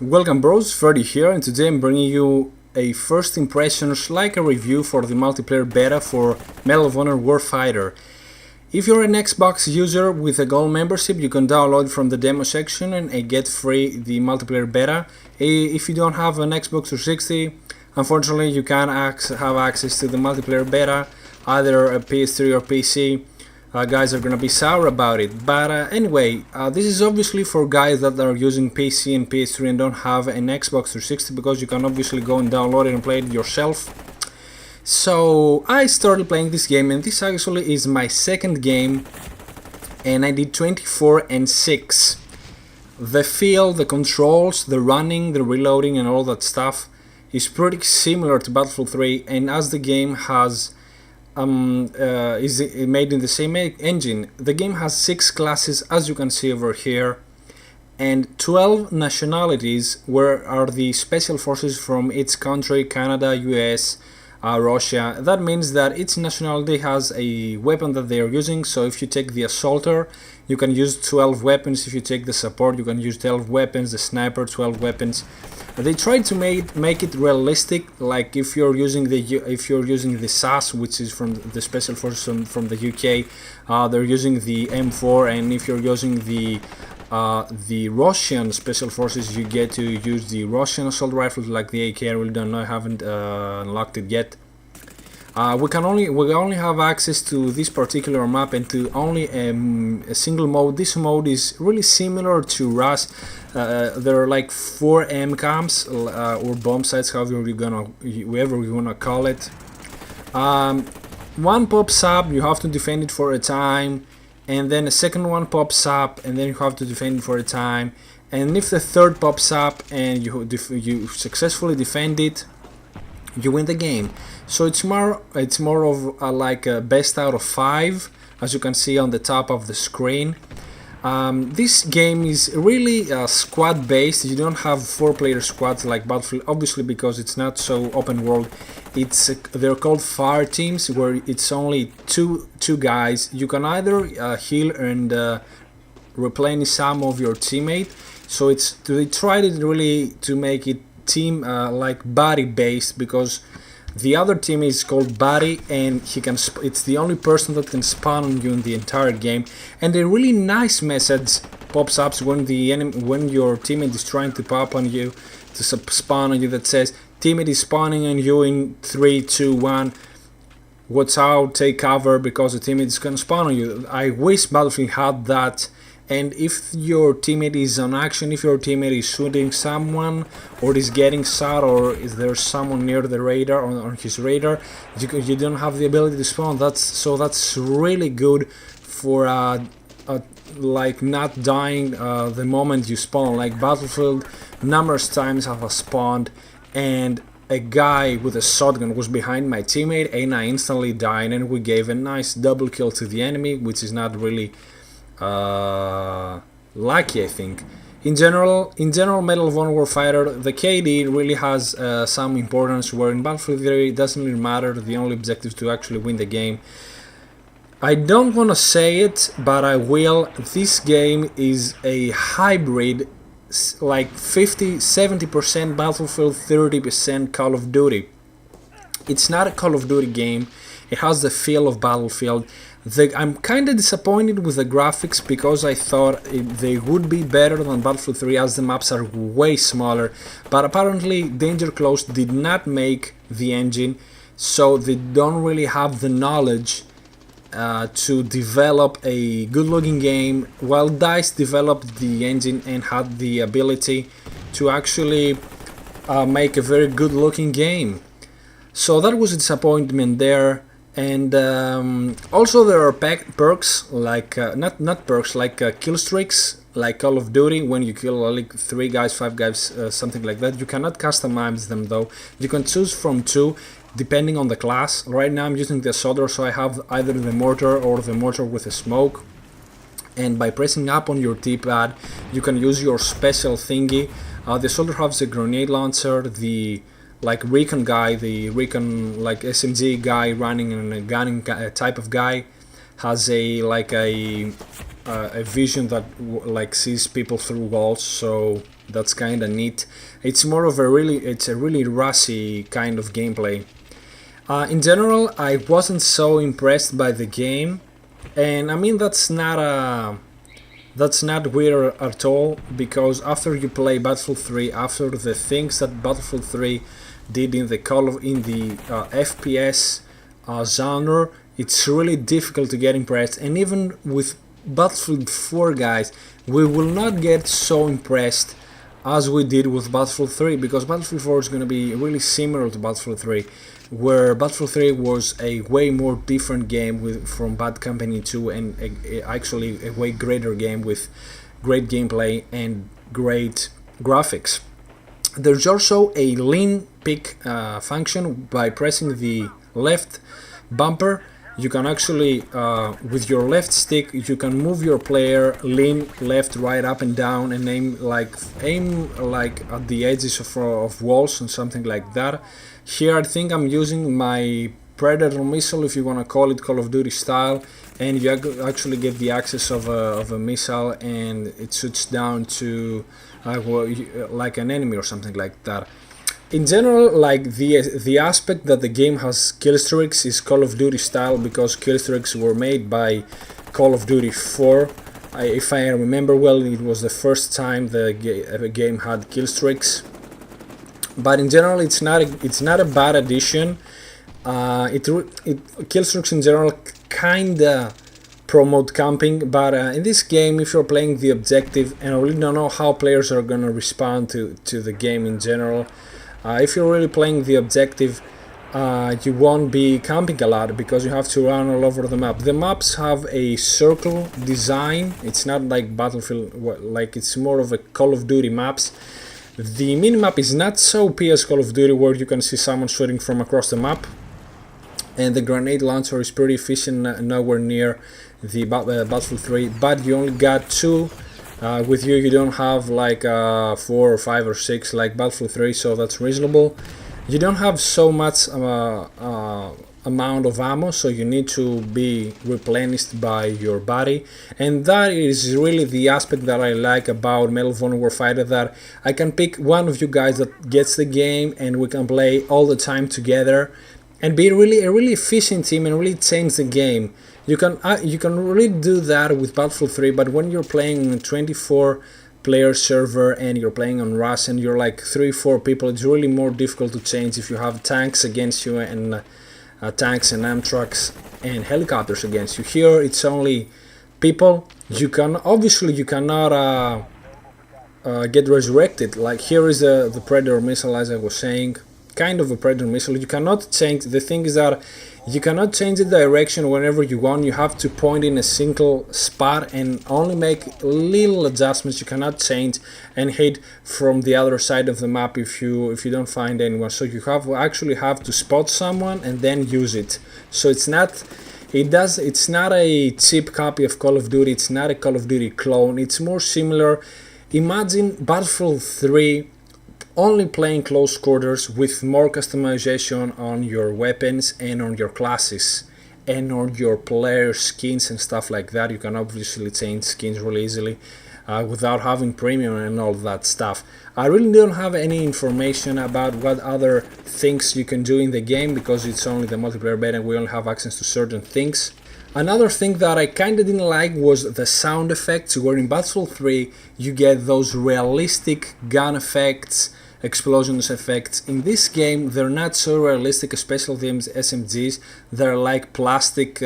Welcome bros, Freddy here, and today I'm bringing you a first impressions like a review for the multiplayer beta for Medal of Honor Warfighter. If you're an Xbox user with a gold membership, you can download from the demo section and get free the multiplayer beta. If you don't have an Xbox 360, unfortunately you can't have access to the multiplayer beta, either a PS3 or PC. Guys are gonna be sour about it, but anyway, this is obviously for guys that are using PC and PS3 and don't have an Xbox 360, because you can obviously go and download it and play it yourself. So I started playing this game, and this actually is my second game, and I did 24 and 6. The feel, the controls, the running, the reloading and all that stuff is pretty similar to Battlefield 3, and as the game has is made in the same engine. The game has 6 classes, as you can see over here, and 12 nationalities, where are the special forces from each country: Canada, US, Russia. That means that each nationality has a weapon that they are using. So if you take the assaulter, you can use 12 weapons. If you take the support, you can use 12 weapons. The sniper, 12 weapons. They tried to make it realistic, like if you're using the SAS, which is from the special forces from the UK, they're using the M4, and if you're using the Russian special forces, you get to use the Russian assault rifles like the AK. I really don't know, I haven't unlocked it yet. We only have access to this particular map and to only a single mode. This mode is really similar to Rust. There are like 4 M camps or bomb sites, however you wanna call it. One pops up, you have to defend it for a time, and then a second one pops up, and then you have to defend it for a time. And if the third pops up and you successfully defend it, you win the game. So it's more of like a best out of 5, as you can see on the top of the screen. This game is really squad based. You don't have 4-player squads like Battlefield, obviously, because it's not so open world. They're called fire teams, where it's only two guys. You can either heal and replenish some of your teammate. So they tried it really to make it team like buddy based, because the other team is called Buddy, and it's the only person that can spawn on you in the entire game. And a really nice message pops up when your teammate is trying to pop on you, to spawn on you, that says teammate is spawning on you in 3, 2, 1. Watch out, take cover, because the teammate is gonna spawn on you. I wish Battlefield had that. And if your teammate is on action, if your teammate is shooting someone or is getting shot, or is there someone near the radar, on his radar, you don't have the ability to spawn. That's really good for like not dying the moment you spawn. Like Battlefield, numerous times I have spawned and a guy with a shotgun was behind my teammate, and I instantly died, and we gave a nice double kill to the enemy, which is not really lucky, I think. In general, Medal of Honor Warfighter, the KD really has some importance, where in Battlefield 3 it doesn't really matter. The only objective is to actually win the game. I don't want to say it, but I will. This game is a hybrid, like 50-70% Battlefield, 30% Call of Duty. It's not a Call of Duty game. It has the feel of Battlefield. I'm kind of disappointed with the graphics, because I thought they would be better than Battlefield 3, as the maps are way smaller, but apparently Danger Close did not make the engine, so they don't really have the knowledge to develop a good looking game, while DICE developed the engine and had the ability to actually make a very good looking game. So that was a disappointment there. And also there are perks, like not perks, like kill streaks, like Call of Duty, when you kill like 3 guys, 5 guys, something like that. You cannot customize them though. You can choose from 2 depending on the class. Right now I'm using the assaulter, so I have either the mortar or the mortar with a smoke. And by pressing up on your D-pad, you can use your special thingy. The assaulter has a grenade launcher. The recon guy, the recon like SMG guy running in a gunning type of guy, has a a vision that like sees people through walls, so that's kind of neat. It's more of a really rusty kind of gameplay. In general, I wasn't so impressed by the game, and I mean that's not weird at all, because after you play Battlefield 3, after the things that Battlefield 3 did in the FPS genre, it's really difficult to get impressed. And even with Battlefield 4, guys, we will not get so impressed as we did with Battlefield 3, because Battlefield 4 is going to be really similar to Battlefield 3, where Battlefield 3 was a way more different game from Bad Company 2, and actually a way greater game with great gameplay and great graphics. There's also a lean pick function. By pressing the left bumper, you can actually, with your left stick, you can move your player, lean left, right, up and down, and aim like at the edges of walls and something like that. Here I think I'm using my Predator missile, if you want to call it, Call of Duty style, and you actually get the access of a missile, and it shoots down to like an enemy or something like that. In general, like the aspect that the game has killstreaks is Call of Duty style, because killstreaks were made by Call of Duty 4. If I remember well, it was the first time the game had killstreaks. But in general, it's not a bad addition. Killstreaks in general kinda promote camping, but in this game, if you're playing the objective, and I really don't know how players are gonna respond to the game in general. If you're really playing the objective, you won't be camping a lot, because you have to run all over the map. The maps have a circle design. It's not like Battlefield, like it's more of a Call of Duty maps. The minimap is not so OP as Call of Duty, where you can see someone shooting from across the map, and the grenade launcher is pretty efficient, nowhere near the Battlefield 3, but you only got 2 with you. You don't have like 4 or 5 or 6 like Battlefield 3, so that's reasonable. You don't have so much amount of ammo, so you need to be replenished by your body, and that is really the aspect that I like about Medal of Honor Warfighter, that I can pick one of you guys that gets the game, and we can play all the time together and be a really efficient team and really change the game. You can really do that with Battlefield 3, but when you're playing in a 24 player server and you're playing on Rust and you're like 3-4 people, it's really more difficult to change if you have tanks against you, and tanks and Amtracs and helicopters against you. Here it's only people. You cannot get resurrected. Like here is the Predator missile, as I was saying, kind of a Predator missile. You cannot change. The thing is that you cannot change the direction whenever you want. You have to point in a single spot and only make little adjustments. You cannot change and hit from the other side of the map if you don't find anyone. So you actually have to spot someone and then use it. So it's not a cheap copy of Call of Duty. It's not a Call of Duty clone. It's more similar. Imagine Battlefield 3 only playing close quarters with more customization on your weapons and on your classes and on your player skins and stuff like that. You can obviously change skins really easily without having premium and all that stuff. I really don't have any information about what other things you can do in the game, because it's only the multiplayer beta and we only have access to certain things. Another thing that I kinda didn't like was the sound effects, where in Battlefield 3 you get those realistic gun effects, explosions effects. In this game they're not so realistic, especially the SMGs. They're like plastic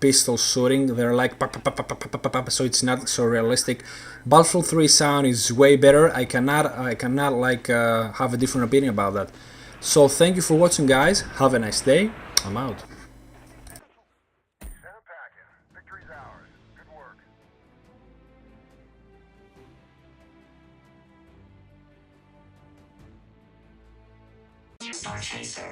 pistol shooting. They're like pop, pop, pop, pop, pop, pop, so it's not so realistic. Battlefield 3 sound is way better. I cannot like have a different opinion about that. So thank you for watching, guys. Have a nice day. I'm out. Chaser.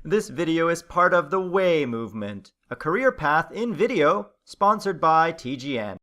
This video is part of the Way movement, a career path in video sponsored by TGN.